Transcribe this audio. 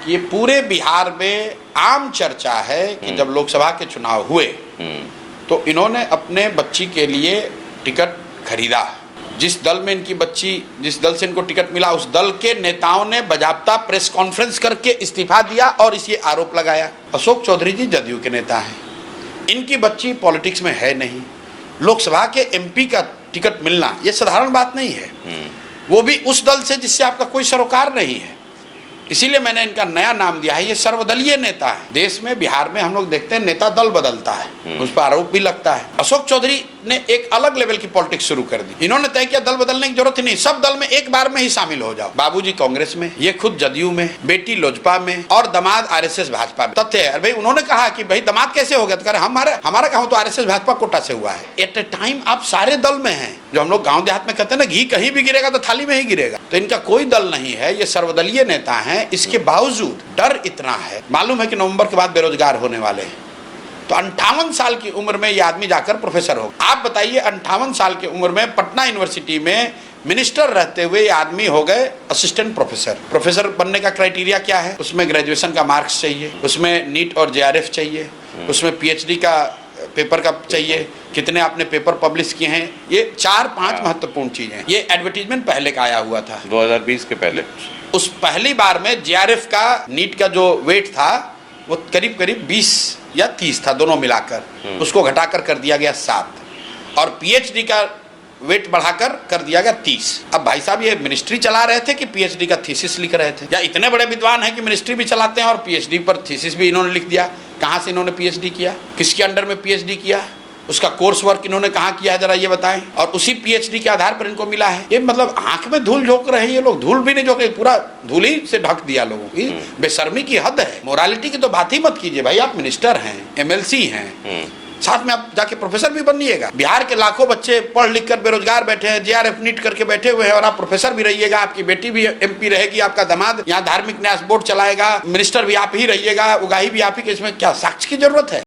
कि ये पूरे बिहार में आम चर्चा है कि जब लोकसभा के चुनाव हुए तो इन्होंने अपने बच्ची के लिए टिकट खरीदा। जिस दल में इनकी बच्ची, जिस दल से इनको टिकट मिला, उस दल के नेताओं ने बाकायदा प्रेस कॉन्फ्रेंस करके इस्तीफा दिया और इस ये आरोप लगाया। अशोक चौधरी जी जदयू के नेता हैं, इनकी बच्ची पॉलिटिक्स में है नहीं, लोकसभा के एमपी का टिकट मिलना ये साधारण बात नहीं है, वो भी उस दल से जिससे आपका कोई सरोकार नहीं है। इसीलिए मैंने इनका नया नाम दिया है, ये सर्वदलीय नेता है। देश में, बिहार में हम लोग देखते हैं नेता दल बदलता है, उस पर आरोप भी लगता है। अशोक चौधरी ने एक अलग लेवल की पॉलिटिक्स शुरू कर दी। इन्होंने तय किया दल बदलने की जरूरत ही नहीं, सब दल में एक बार में ही शामिल हो जाओ। बाबूजी कांग्रेस में, ये खुद जदयू में, बेटी लोजपा में और दामाद आरएसएस भाजपा में। तथ्य है भाई, उन्होंने कहा कि भाई दामाद कैसे हो गया, तो कह रहे हमारा गाँव तो आरएसएस भाजपा कोटा से हुआ है। एट ए टाइम आप सारे दल में हैं, जो हम लोग गाँव देहात में कहते हैं ना, घी कहीं भी गिरेगा तो थाली में ही गिरेगा। तो इनका कोई दल नहीं है, ये सर्वदलीय नेता है। इसके बावजूद डर इतना है, मालूम है कि नवंबर के बाद बेरोजगार होने वाले हैं, तो 58 साल की उम्र में ये आदमी जाकर प्रोफेसर हो। आप बताइए, 58 साल की उम्र में पटना यूनिवर्सिटी में मिनिस्टर रहते हुए ये आदमी हो गए असिस्टेंट प्रोफेसर। प्रोफेसर बनने का क्राइटेरिया क्या है? उसमें ग्रेजुएशन का मार्क्स चाहिए, उसमें नीट और जेआरएफ चाहिए, उसमें पीएचडी का पेपर का चाहिए, कितने आपने पेपर पब्लिश किए हैं, ये 4-5 महत्वपूर्ण चीजें। ये एडवर्टीजमेंट पहले का आया हुआ था 2020 के पहले। उस पहली बार में जेआरएफ का नीट का जो वेट था वो करीब 20 या 30 था, दोनों मिलाकर। उसको घटाकर कर दिया गया 7, और पीएचडी का वेट बढ़ाकर कर दिया गया 30। अब भाई साहब ये मिनिस्ट्री चला रहे थे कि पीएचडी का थीसिस लिख रहे थे? या इतने बड़े विद्वान हैं कि मिनिस्ट्री भी चलाते हैं और पीएचडी पर थीसिस भी इन्होंने लिख दिया? कहाँ से इन्होंने पीएचडी किया, किसके अंडर में पीएचडी किया, उसका कोर्स वर्क इन्होंने कहाँ किया है, जरा ये बताएं। और उसी पीएचडी के आधार पर इनको मिला है। ये मतलब आंख में धूल झोंक रहे हैं ये लोग, धूल भी नहीं झोंके, पूरा धूल ही से ढक दिया लोगों की। बेशर्मी की हद है। मोरालिटी की तो बात ही मत कीजिए भाई, आप मिनिस्टर हैं, एमएलसी हैं, साथ में आप जाके प्रोफेसर भी बनिएगा। बिहार के लाखों बच्चे पढ़ लिख कर बेरोजगार बैठे हैं, जेआरएफ नीट करके बैठे हुए हैं, और आप प्रोफेसर भी रहिएगा, आपकी बेटी भी एमपी रहेगी, आपका दामाद यहाँ धार्मिक न्यास बोर्ड चलाएगा, मिनिस्टर भी आप ही रहिएगा, उगाही भी आप ही के। इसमें क्या साक्ष्य की जरूरत है?